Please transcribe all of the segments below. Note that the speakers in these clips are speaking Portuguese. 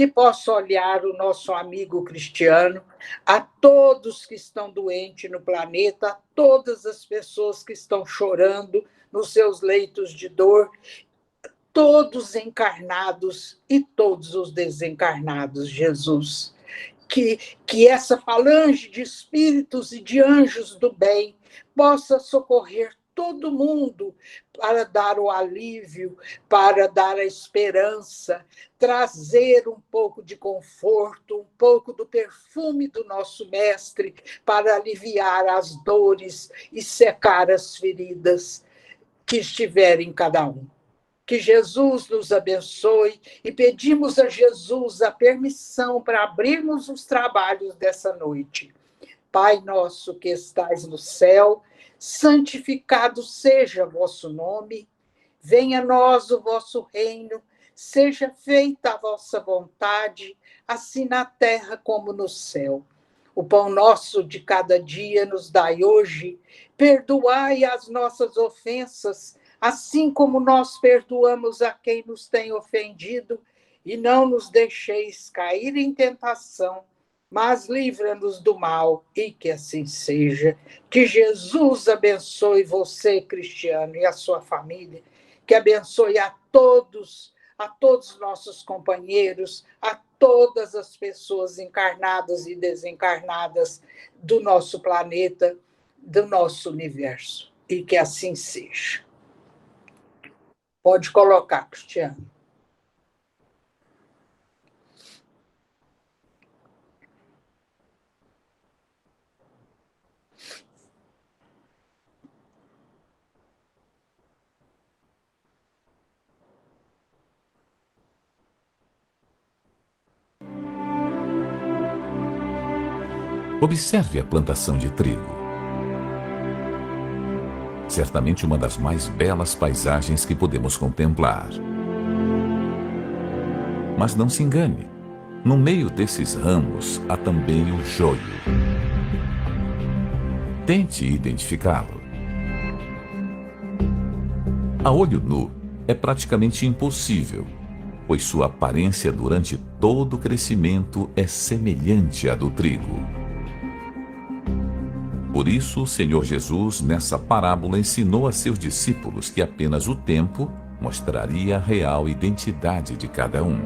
que possa olhar o nosso amigo Cristiano, a todos que estão doentes no planeta, a todas as pessoas que estão chorando nos seus leitos de dor, todos encarnados e todos os desencarnados, Jesus. Que essa falange de espíritos e de anjos do bem possa socorrer todo mundo para dar o alívio, para dar a esperança, trazer um pouco de conforto, um pouco do perfume do nosso mestre para aliviar as dores e secar as feridas que estiverem em cada um. Que Jesus nos abençoe e pedimos a Jesus a permissão para abrirmos os trabalhos dessa noite. Pai nosso que estais no céu, santificado seja vosso nome, venha a nós o vosso reino, seja feita a vossa vontade, assim na terra como no céu. O pão nosso de cada dia nos dai hoje, perdoai as nossas ofensas, assim como nós perdoamos a quem nos tem ofendido, e não nos deixeis cair em tentação, mas livra-nos do mal, e que assim seja. Que Jesus abençoe você, Cristiano, e a sua família, que abençoe a todos nossos companheiros, a todas as pessoas encarnadas e desencarnadas do nosso planeta, do nosso universo, e que assim seja. Pode colocar, Cristiano. Observe a plantação de trigo. Certamente uma das mais belas paisagens que podemos contemplar. Mas não se engane, no meio desses ramos há também o joio. Tente identificá-lo. A olho nu é praticamente impossível, pois sua aparência durante todo o crescimento é semelhante à do trigo. Por isso, o Senhor Jesus, nessa parábola, ensinou a seus discípulos que apenas o tempo mostraria a real identidade de cada um.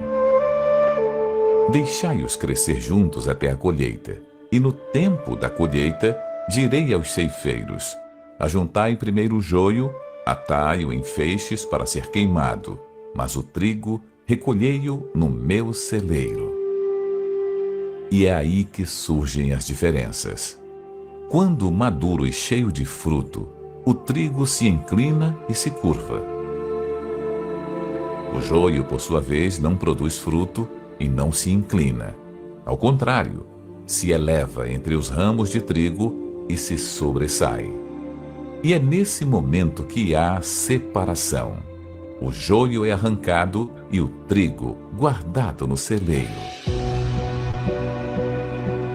Deixai-os crescer juntos até a colheita, e no tempo da colheita, direi aos ceifeiros: ajuntai primeiro o joio, atai-o em feixes para ser queimado, mas o trigo recolhei-o no meu celeiro. E é aí que surgem as diferenças. Quando maduro e cheio de fruto, o trigo se inclina e se curva. O joio, por sua vez, não produz fruto e não se inclina. Ao contrário, se eleva entre os ramos de trigo e se sobressai. E é nesse momento que há separação. O joio é arrancado e o trigo guardado no celeiro.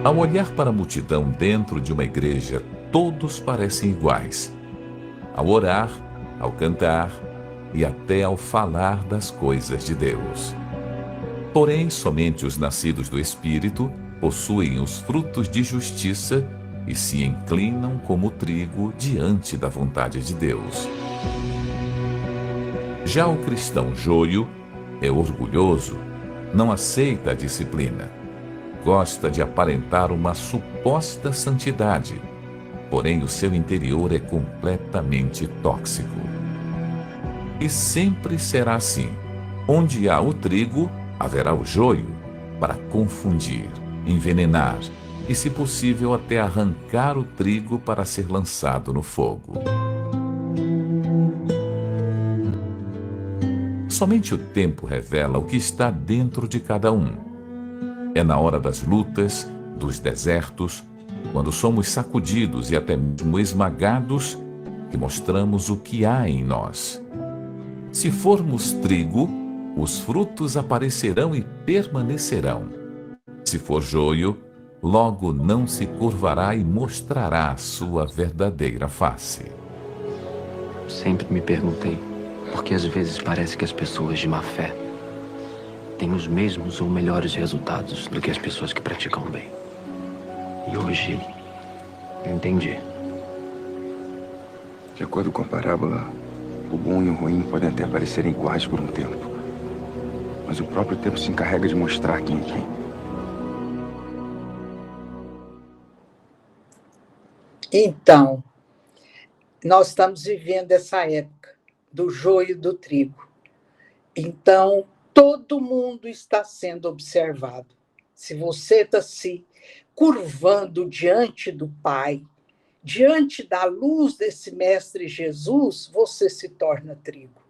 Ao olhar para a multidão dentro de uma igreja, todos parecem iguais. Ao orar, ao cantar e até ao falar das coisas de Deus. Porém, somente os nascidos do Espírito possuem os frutos de justiça e se inclinam como trigo diante da vontade de Deus. Já o cristão joio é orgulhoso, não aceita a disciplina. Gosta de aparentar uma suposta santidade, porém o seu interior é completamente tóxico. E sempre será assim. Onde há o trigo, haverá o joio, para confundir, envenenar e, se possível, até arrancar o trigo para ser lançado no fogo. Somente o tempo revela o que está dentro de cada um. É na hora das lutas, dos desertos, quando somos sacudidos e até mesmo esmagados, que mostramos o que há em nós. Se formos trigo, os frutos aparecerão e permanecerão. Se for joio, logo não se curvará e mostrará a sua verdadeira face. Sempre me perguntei por que às vezes parece que as pessoas de má fé têm os mesmos ou melhores resultados do que as pessoas que praticam o bem. E hoje, eu entendi. De acordo com a parábola, o bom e o ruim podem até parecerem iguais por um tempo. Mas o próprio tempo se encarrega de mostrar quem é quem. Então, nós estamos vivendo essa época do joio e do trigo. Então, todo mundo está sendo observado. Se você está se curvando diante do Pai, diante da luz desse Mestre Jesus, você se torna trigo.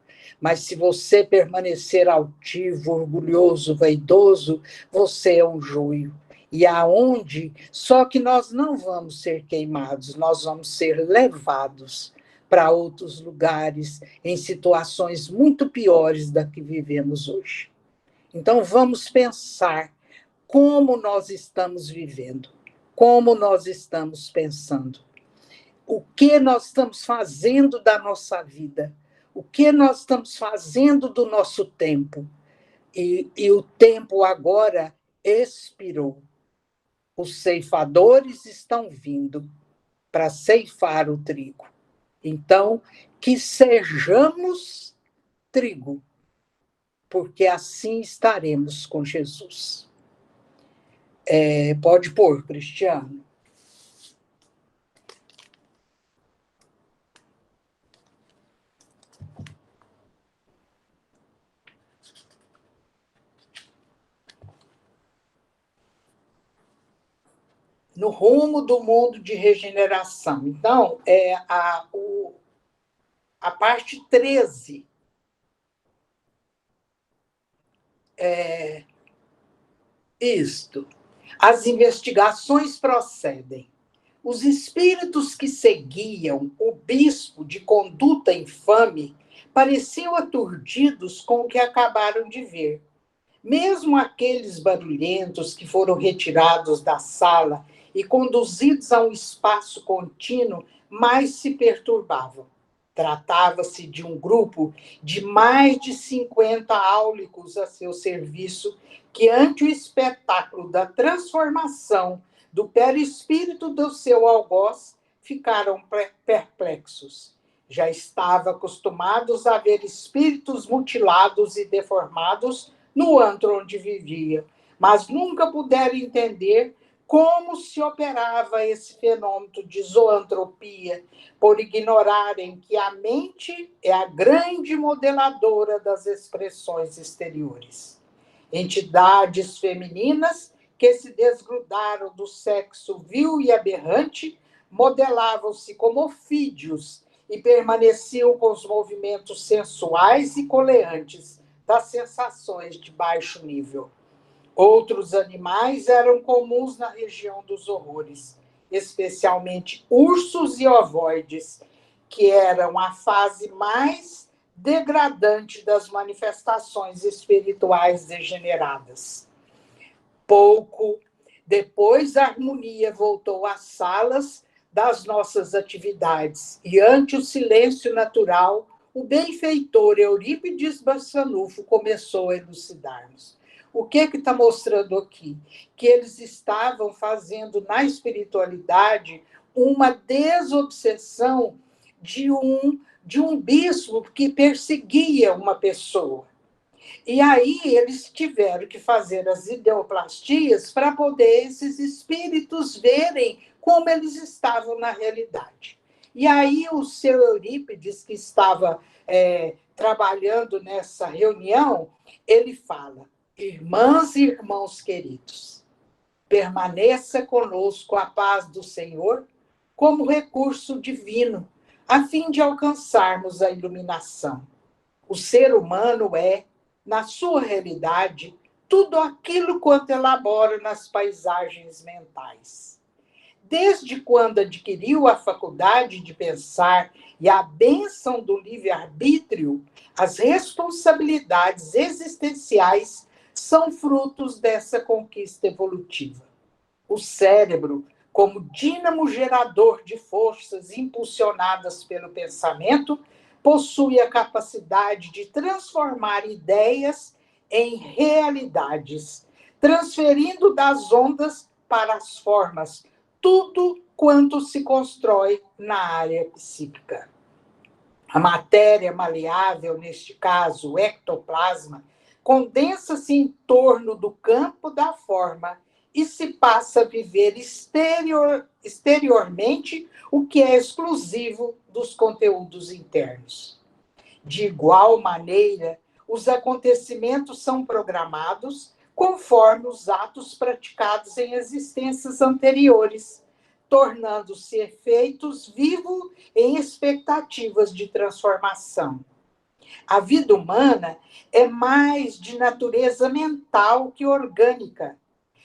Mas se você permanecer altivo, orgulhoso, vaidoso, você é um joio. E aonde? Só que nós não vamos ser queimados, nós vamos ser levados para outros lugares, em situações muito piores da que vivemos hoje. Então, vamos pensar como nós estamos vivendo, como nós estamos pensando. O que nós estamos fazendo da nossa vida? O que nós estamos fazendo do nosso tempo? E o tempo agora expirou. Os ceifadores estão vindo para ceifar o trigo. Então, que sejamos trigo, porque assim estaremos com Jesus. Pode pôr, Cristiano. No rumo do mundo de regeneração. Então, a parte 13. Isto. As investigações procedem. Os espíritos que seguiam o bispo de conduta infame pareciam aturdidos com o que acabaram de ver. Mesmo aqueles barulhentos que foram retirados da sala e conduzidos a um espaço contínuo, mais se perturbavam. Tratava-se de um grupo de mais de 50 áulicos a seu serviço, que, ante o espetáculo da transformação do perispírito do seu algoz, ficaram perplexos. Já estavam acostumados a ver espíritos mutilados e deformados no antro onde vivia, mas nunca puderam entender como se operava esse fenômeno de zoantropia, por ignorarem que a mente é a grande modeladora das expressões exteriores. Entidades femininas que se desgrudaram do sexo vil e aberrante modelavam-se como ofídeos e permaneciam com os movimentos sensuais e coleantes das sensações de baixo nível. Outros animais eram comuns na região dos horrores, especialmente ursos e ovoides, que eram a fase mais degradante das manifestações espirituais degeneradas. Pouco depois, a harmonia voltou às salas das nossas atividades, e ante o silêncio natural, o benfeitor Eurípides Bassanufo começou a elucidar-nos. O que está mostrando aqui? Que eles estavam fazendo na espiritualidade uma desobsessão de um bispo que perseguia uma pessoa. E aí eles tiveram que fazer as ideoplastias para poder esses espíritos verem como eles estavam na realidade. E aí o seu Eurípides, que estava trabalhando nessa reunião, ele fala: irmãs e irmãos queridos, permaneça conosco a paz do Senhor como recurso divino, a fim de alcançarmos a iluminação. O ser humano é, na sua realidade, tudo aquilo quanto elabora nas paisagens mentais. Desde quando adquiriu a faculdade de pensar e a bênção do livre-arbítrio, as responsabilidades existenciais são frutos dessa conquista evolutiva. O cérebro, como dínamo gerador de forças impulsionadas pelo pensamento, possui a capacidade de transformar ideias em realidades, transferindo das ondas para as formas tudo quanto se constrói na área psíquica. A matéria maleável, neste caso, o ectoplasma, condensa-se em torno do campo da forma e se passa a viver exteriormente o que é exclusivo dos conteúdos internos. De igual maneira, os acontecimentos são programados conforme os atos praticados em existências anteriores, tornando-se efeitos vivos em expectativas de transformação. A vida humana é mais de natureza mental que orgânica,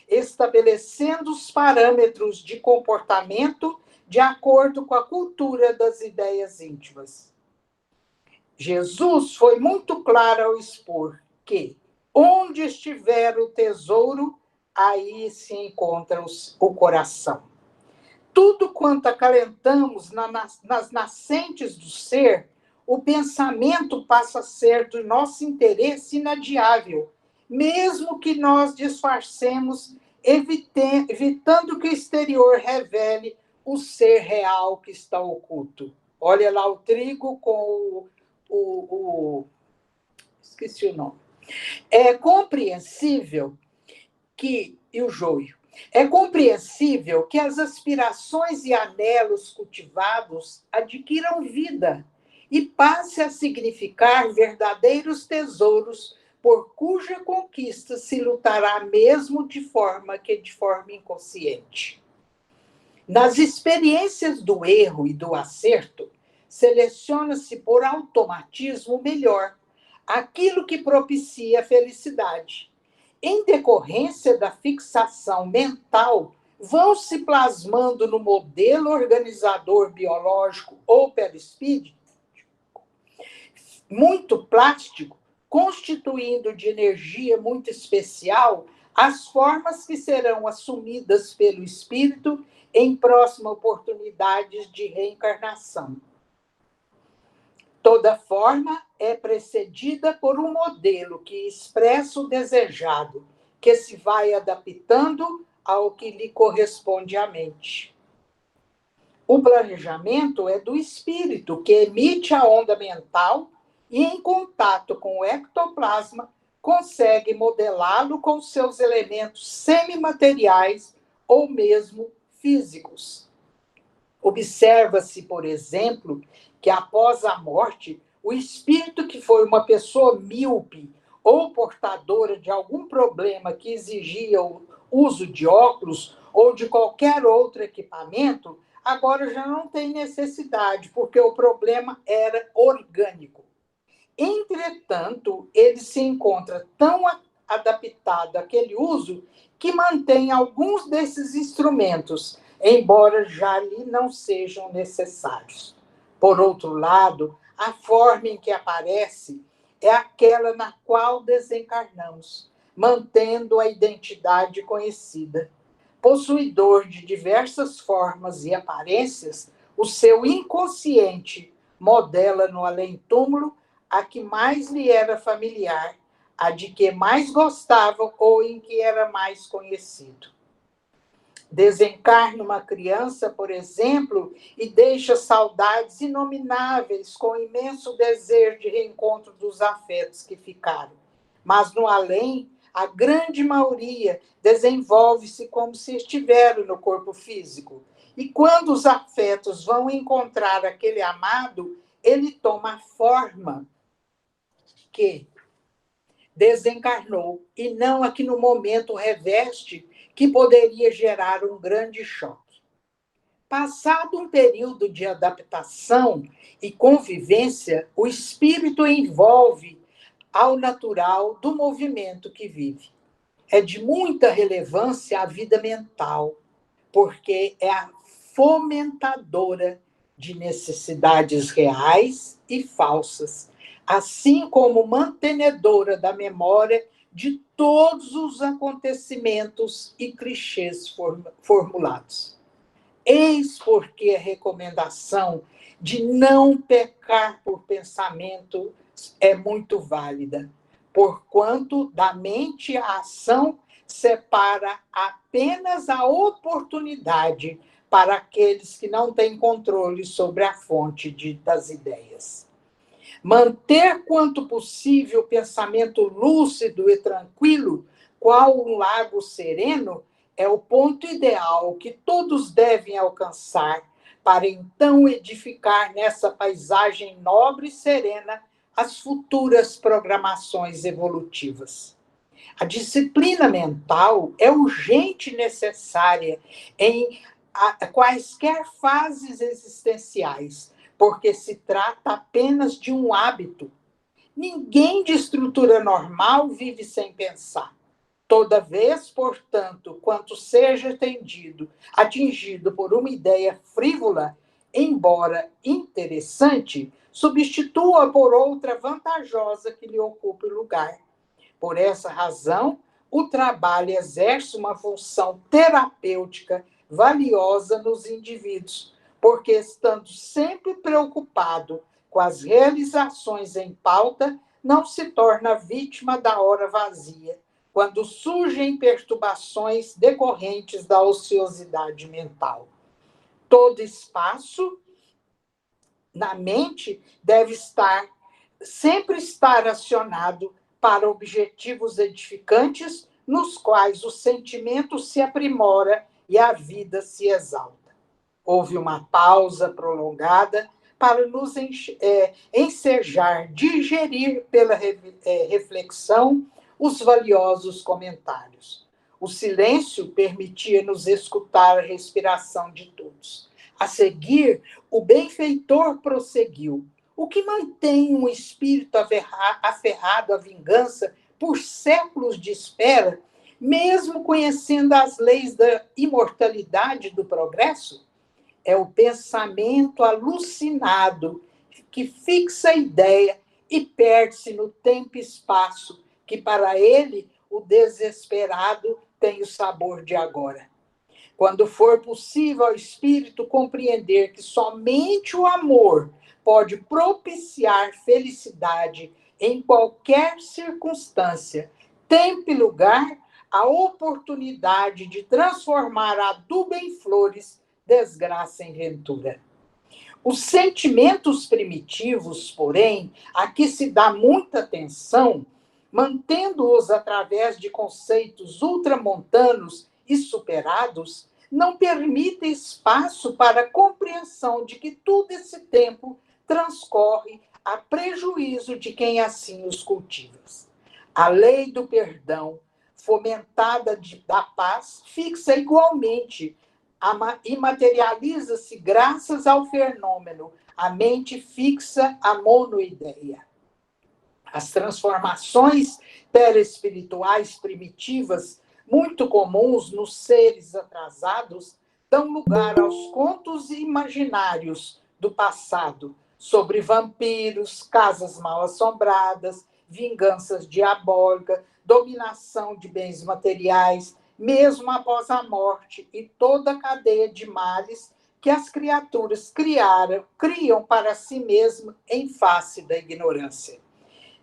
estabelecendo os parâmetros de comportamento de acordo com a cultura das ideias íntimas. Jesus foi muito claro ao expor que, onde estiver o tesouro, aí se encontra o coração. Tudo quanto acalentamos nas nascentes do ser, o pensamento passa a ser do nosso interesse inadiável, mesmo que nós disfarcemos, evitando que o exterior revele o ser real que está oculto. Olha lá o trigo com esqueci o nome. É compreensível que... E o joio. É compreensível que as aspirações e anelos cultivados adquiram vida e passe a significar verdadeiros tesouros por cuja conquista se lutará mesmo de forma inconsciente. Nas experiências do erro e do acerto, seleciona-se por automatismo o melhor, aquilo que propicia a felicidade. Em decorrência da fixação mental, vão se plasmando no modelo organizador biológico ou perispídico, muito plástico, constituindo de energia muito especial as formas que serão assumidas pelo espírito em próximas oportunidades de reencarnação. Toda forma é precedida por um modelo que expressa o desejado, que se vai adaptando ao que lhe corresponde à mente. O planejamento é do espírito, que emite a onda mental e, em contato com o ectoplasma, consegue modelá-lo com seus elementos semimateriais ou mesmo físicos. Observa-se, por exemplo, que após a morte, o espírito que foi uma pessoa míope ou portadora de algum problema que exigia o uso de óculos ou de qualquer outro equipamento, agora já não tem necessidade, porque o problema era orgânico. Entretanto, ele se encontra tão adaptado àquele uso que mantém alguns desses instrumentos, embora já lhe não sejam necessários. Por outro lado, a forma em que aparece é aquela na qual desencarnamos, mantendo a identidade conhecida. Possuidor de diversas formas e aparências, o seu inconsciente modela no além-túmulo a que mais lhe era familiar, a de que mais gostava ou em que era mais conhecido. Desencarna uma criança, por exemplo, e deixa saudades inomináveis com imenso desejo de reencontro dos afetos que ficaram. Mas no além, a grande maioria desenvolve-se como se estiveram no corpo físico. E quando os afetos vão encontrar aquele amado, ele toma a forma que desencarnou, e não a que no momento reveste, que poderia gerar um grande choque. Passado um período de adaptação e convivência, o espírito envolve ao natural do movimento que vive. É de muita relevância a vida mental, porque é a fomentadora de necessidades reais e falsas, assim como mantenedora da memória de todos os acontecimentos e clichês formulados. Eis porque a recomendação de não pecar por pensamento é muito válida, porquanto da mente a ação separa apenas a oportunidade para aqueles que não têm controle sobre a fonte das ideias. Manter quanto possível o pensamento lúcido e tranquilo, qual um lago sereno, é o ponto ideal que todos devem alcançar para então edificar nessa paisagem nobre e serena as futuras programações evolutivas. A disciplina mental é urgente e necessária em quaisquer fases existenciais, porque se trata apenas de um hábito. Ninguém de estrutura normal vive sem pensar. Toda vez, portanto, quanto seja atingido por uma ideia frívola, embora interessante, substitua por outra vantajosa que lhe ocupe o lugar. Por essa razão, o trabalho exerce uma função terapêutica valiosa nos indivíduos, porque, estando sempre preocupado com as realizações em pauta, não se torna vítima da hora vazia, quando surgem perturbações decorrentes da ociosidade mental. Todo espaço na mente deve sempre estar acionado para objetivos edificantes, nos quais o sentimento se aprimora e a vida se exalta. Houve uma pausa prolongada para nos ensejar, digerir pela reflexão os valiosos comentários. O silêncio permitia-nos escutar a respiração de todos. A seguir, o benfeitor prosseguiu. O que mantém um espírito aferrado à vingança por séculos de espera, mesmo conhecendo as leis da imortalidade do progresso? É o pensamento alucinado que fixa a ideia e perde-se no tempo e espaço, que para ele o desesperado tem o sabor de agora. Quando for possível ao espírito compreender que somente o amor pode propiciar felicidade em qualquer circunstância, tempo e lugar, a oportunidade de transformar adubo em flores, desgraça em ventura. Os sentimentos primitivos, porém, a que se dá muita atenção, mantendo-os através de conceitos ultramontanos e superados, não permitem espaço para a compreensão de que todo esse tempo transcorre a prejuízo de quem assim os cultiva. A lei do perdão, fomentada da paz, fixa igualmente e materializa-se graças ao fenômeno, a mente fixa a monoideia. As transformações perespirituais primitivas, muito comuns nos seres atrasados, dão lugar aos contos imaginários do passado sobre vampiros, casas mal-assombradas, vinganças diabólicas, dominação de bens materiais, mesmo após a morte, e toda a cadeia de males que as criaturas criam para si mesmas em face da ignorância.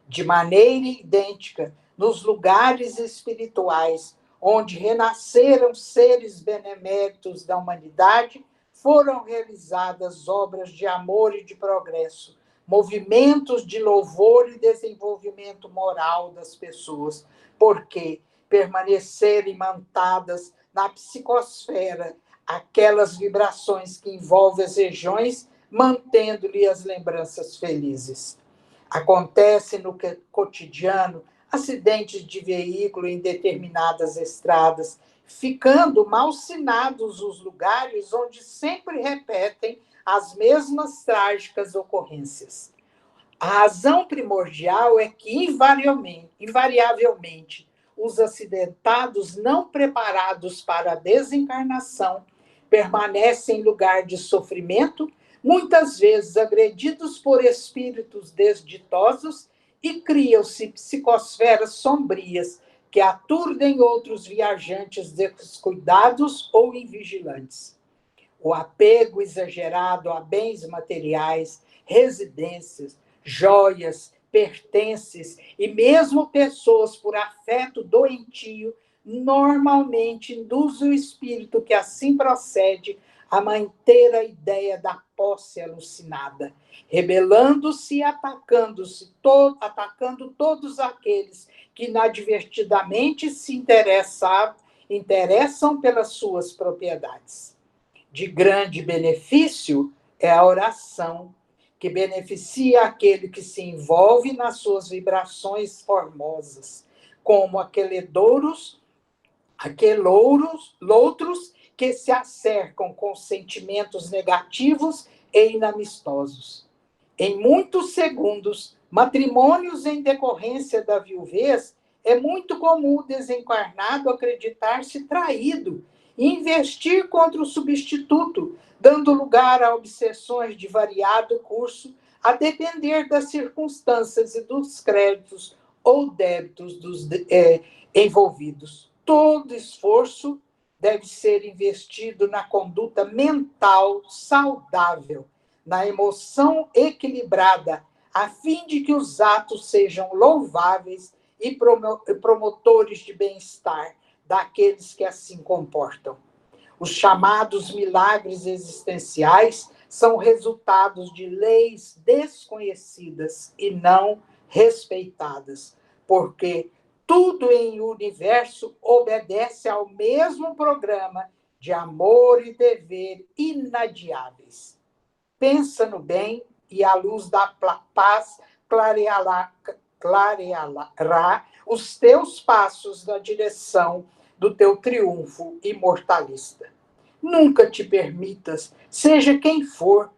De maneira idêntica, nos lugares espirituais, onde renasceram seres beneméritos da humanidade, foram realizadas obras de amor e de progresso, movimentos de louvor e desenvolvimento moral das pessoas, porque permanecerem imantadas na psicosfera aquelas vibrações que envolvem as regiões, mantendo-lhe as lembranças felizes. Acontece no cotidiano acidentes de veículo em determinadas estradas, ficando malsinados os lugares onde sempre repetem as mesmas trágicas ocorrências. A razão primordial é que, invariavelmente, os acidentados não preparados para a desencarnação permanecem em lugar de sofrimento, muitas vezes agredidos por espíritos desditosos, e criam-se psicosferas sombrias que aturdem outros viajantes descuidados ou invigilantes. O apego exagerado a bens materiais, residências, joias, pertences, e mesmo pessoas por afeto doentio, normalmente induzem o espírito que assim procede a manter a ideia da posse alucinada, rebelando-se e atacando todos aqueles que inadvertidamente se interessam pelas suas propriedades. De grande benefício é a oração, que beneficia aquele que se envolve nas suas vibrações formosas, como aquelouros que se acercam com sentimentos negativos e inamistosos. Em muitos segundos, matrimônios em decorrência da viuvez, é muito comum o desencarnado acreditar-se traído e investir contra o substituto, dando lugar a obsessões de variado curso, a depender das circunstâncias e dos créditos ou débitos dos envolvidos. Todo esforço deve ser investido na conduta mental saudável, na emoção equilibrada, a fim de que os atos sejam louváveis e promotores de bem-estar daqueles que assim comportam. Os chamados milagres existenciais são resultados de leis desconhecidas e não respeitadas, porque tudo em o universo obedece ao mesmo programa de amor e dever inadiáveis. Pensa no bem e a luz da paz clareará os teus passos na direção do teu triunfo imortalista. Nunca te permitas, seja quem for,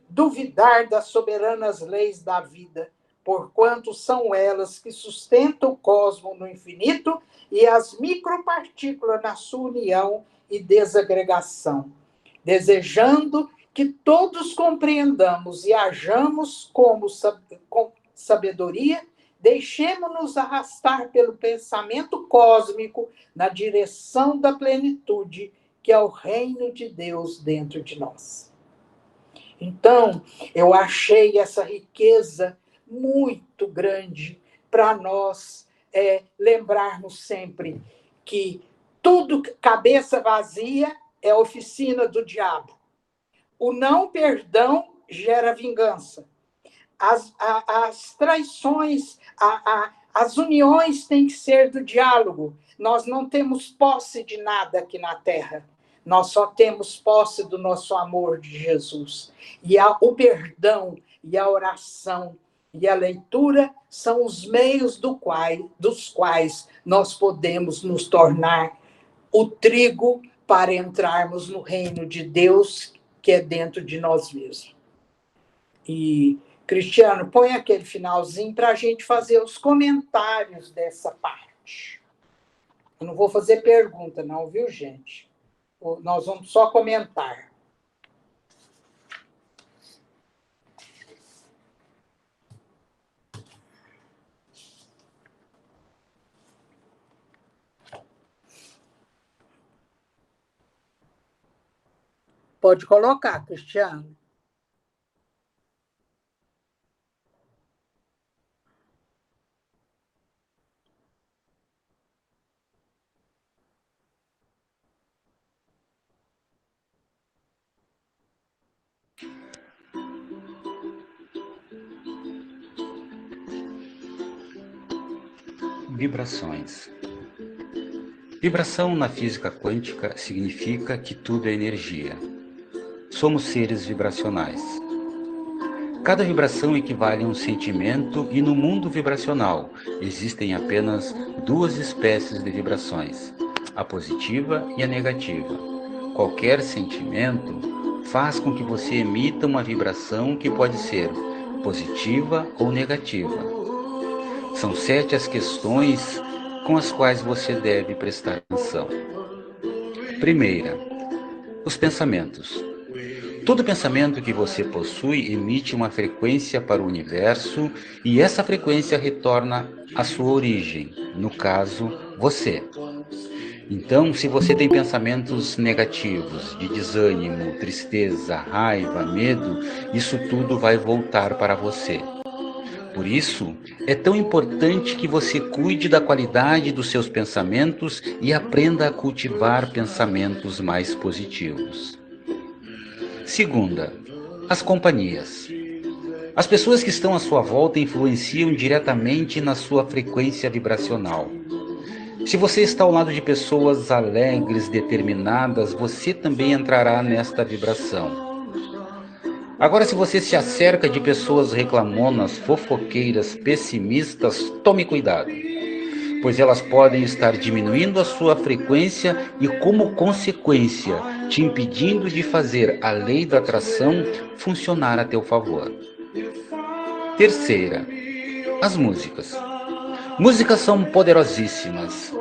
duvidar das soberanas leis da vida, porquanto são elas que sustentam o cosmo no infinito e as micropartículas na sua união e desagregação, desejando que todos compreendamos e hajamos com sabedoria, deixemo-nos arrastar pelo pensamento cósmico na direção da plenitude, que é o reino de Deus dentro de nós. Então, eu achei essa riqueza muito grande para nós lembrarmos sempre que tudo cabeça vazia é oficina do diabo. O não perdão gera vingança. As traições, as uniões têm que ser do diálogo. Nós não temos posse de nada aqui na Terra. Nós só temos posse do nosso amor de Jesus. E o perdão e a oração e a leitura são os meios dos quais nós podemos nos tornar o trigo para entrarmos no reino de Deus, que é dentro de nós mesmos. E, Cristiano, põe aquele finalzinho para a gente fazer os comentários dessa parte. Eu não vou fazer pergunta, não, viu, gente? Nós vamos só comentar. Pode colocar, Cristiano. Vibrações. Vibração na física quântica significa que tudo é energia. Somos seres vibracionais. Cada vibração equivale a um sentimento e no mundo vibracional existem apenas duas espécies de vibrações, a positiva e a negativa. Qualquer sentimento faz com que você emita uma vibração que pode ser positiva ou negativa. São 7 as questões com as quais você deve prestar atenção. Primeira, os pensamentos. Todo pensamento que você possui emite uma frequência para o universo e essa frequência retorna à sua origem, no caso, você. Então, se você tem pensamentos negativos, de desânimo, tristeza, raiva, medo, isso tudo vai voltar para você. Por isso, é tão importante que você cuide da qualidade dos seus pensamentos e aprenda a cultivar pensamentos mais positivos. Segunda, as companhias. As pessoas que estão à sua volta influenciam diretamente na sua frequência vibracional. Se você está ao lado de pessoas alegres, determinadas, você também entrará nesta vibração. Agora, se você se acerca de pessoas reclamonas, fofoqueiras, pessimistas, tome cuidado, pois elas podem estar diminuindo a sua frequência e, como consequência, te impedindo de fazer a lei da atração funcionar a teu favor. Terceira, as músicas. Músicas são poderosíssimas.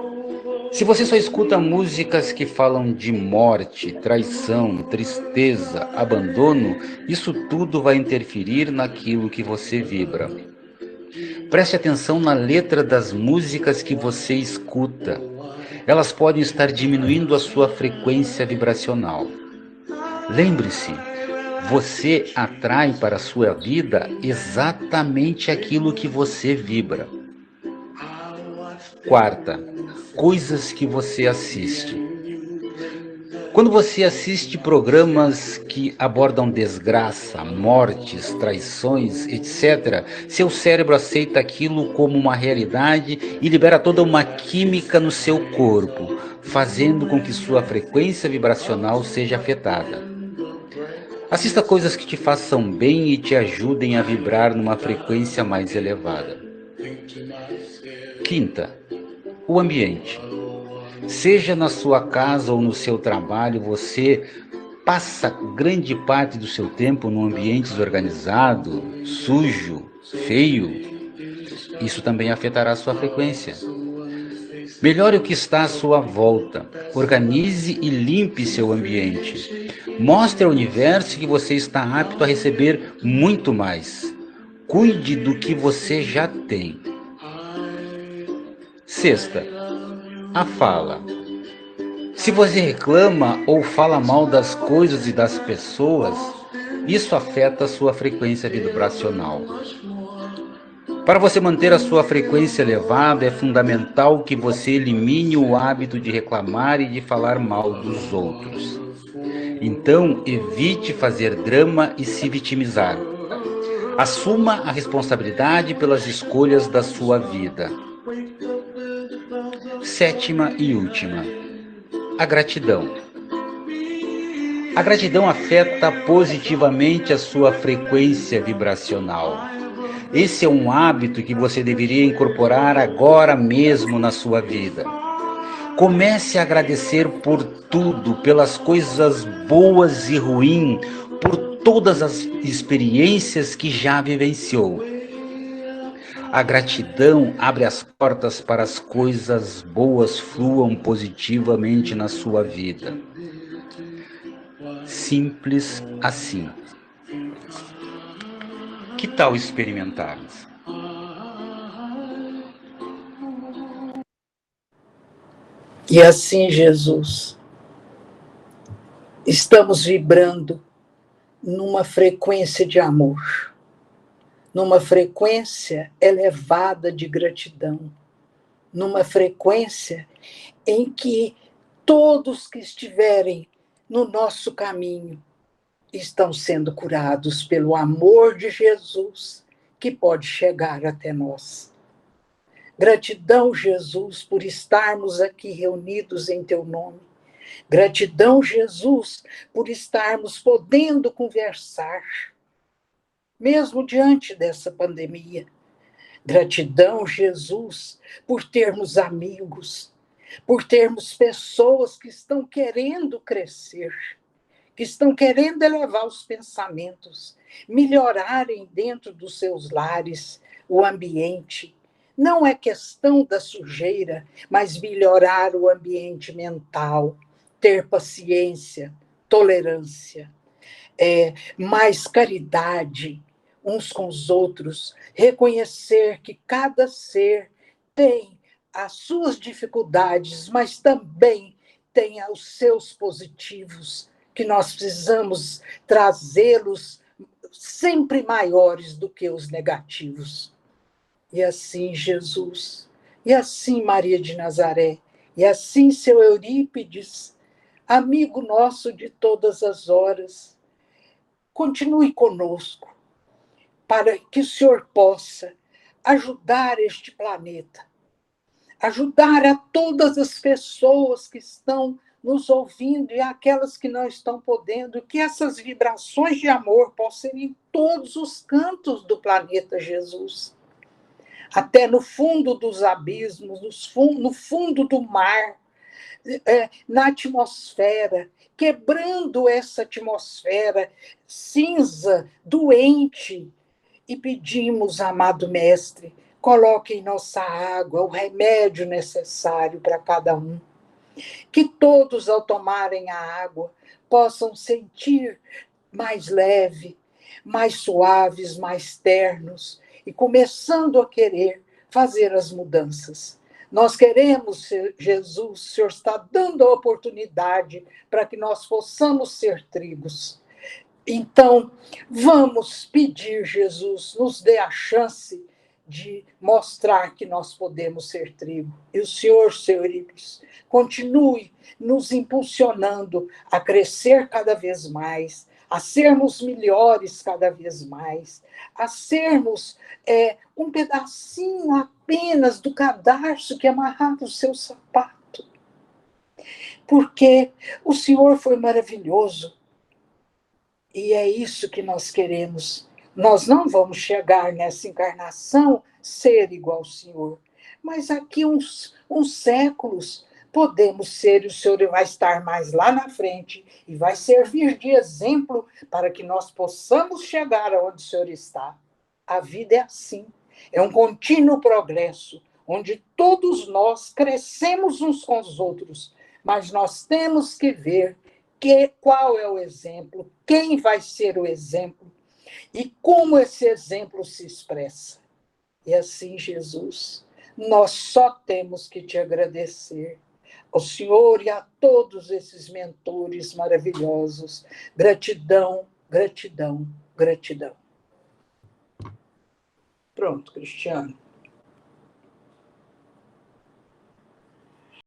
Se você só escuta músicas que falam de morte, traição, tristeza, abandono, isso tudo vai interferir naquilo que você vibra. Preste atenção na letra das músicas que você escuta. Elas podem estar diminuindo a sua frequência vibracional. Lembre-se, você atrai para a sua vida exatamente aquilo que você vibra. Quarta, coisas que você assiste. Quando você assiste programas que abordam desgraça, mortes, traições, etc., seu cérebro aceita aquilo como uma realidade e libera toda uma química no seu corpo, fazendo com que sua frequência vibracional seja afetada. Assista coisas que te façam bem e te ajudem a vibrar numa frequência mais elevada. Quinta, o ambiente. Seja na sua casa ou no seu trabalho, você passa grande parte do seu tempo num ambiente desorganizado, sujo, feio. Isso também afetará a sua frequência. Melhore o que está à sua volta. Organize e limpe seu ambiente. Mostre ao universo que você está apto a receber muito mais. Cuide do que você já tem. Sexta, a fala. Se você reclama ou fala mal das coisas e das pessoas, isso afeta a sua frequência vibracional. Para você manter a sua frequência elevada, é fundamental que você elimine o hábito de reclamar e de falar mal dos outros. Então, evite fazer drama e se vitimizar. Assuma a responsabilidade pelas escolhas da sua vida. Sétima e última, a gratidão. A gratidão afeta positivamente a sua frequência vibracional. Esse é um hábito que você deveria incorporar agora mesmo na sua vida. Comece a agradecer por tudo, pelas coisas boas e ruins, por todas as experiências que já vivenciou. A gratidão abre as portas para as coisas boas fluam positivamente na sua vida. Simples assim. Que tal experimentarmos? E assim, Jesus, estamos vibrando numa frequência de amor, numa frequência elevada de gratidão, numa frequência em que todos que estiverem no nosso caminho estão sendo curados pelo amor de Jesus que pode chegar até nós. Gratidão, Jesus, por estarmos aqui reunidos em teu nome. Gratidão, Jesus, por estarmos podendo conversar, mesmo diante dessa pandemia. Gratidão, Jesus, por termos amigos, por termos pessoas que estão querendo crescer, que estão querendo elevar os pensamentos, melhorarem dentro dos seus lares o ambiente. Não é questão da sujeira, mas melhorar o ambiente mental, ter paciência, tolerância, mais caridade uns com os outros, reconhecer que cada ser tem as suas dificuldades, mas também tem os seus positivos, que nós precisamos trazê-los sempre maiores do que os negativos. E assim, Jesus, e assim, Maria de Nazaré, e assim, seu Eurípides, amigo nosso de todas as horas, continue conosco, para que o Senhor possa ajudar este planeta, ajudar a todas as pessoas que estão nos ouvindo e aquelas que não estão podendo, que essas vibrações de amor possam ir em todos os cantos do planeta, Jesus. Até no fundo dos abismos, no fundo do mar, na atmosfera, quebrando essa atmosfera cinza, doente, e pedimos, amado Mestre, coloque em nossa água o remédio necessário para cada um. Que todos, ao tomarem a água, possam sentir mais leve, mais suaves, mais ternos, e começando a querer fazer as mudanças. Nós queremos, Jesus, o Senhor está dando a oportunidade para que nós possamos ser trigos. Então, vamos pedir, Jesus, nos dê a chance de mostrar que nós podemos ser trigo. E o Senhor, Eurípides, continue nos impulsionando a crescer cada vez mais, a sermos melhores cada vez mais, a sermos um pedacinho apenas do cadarço que amarrava o seu sapato. Porque o Senhor foi maravilhoso. E é isso que nós queremos. Nós não vamos chegar nessa encarnação ser igual ao Senhor, mas aqui uns séculos podemos ser, e o Senhor vai estar mais lá na frente e vai servir de exemplo para que nós possamos chegar aonde o Senhor está. A vida é assim, é um contínuo progresso, onde todos nós crescemos uns com os outros, mas nós temos que ver qual é o exemplo, quem vai ser o exemplo e como esse exemplo se expressa. E assim, Jesus, nós só temos que te agradecer, ao Senhor e a todos esses mentores maravilhosos. Gratidão, gratidão, gratidão. Pronto, Cristiano.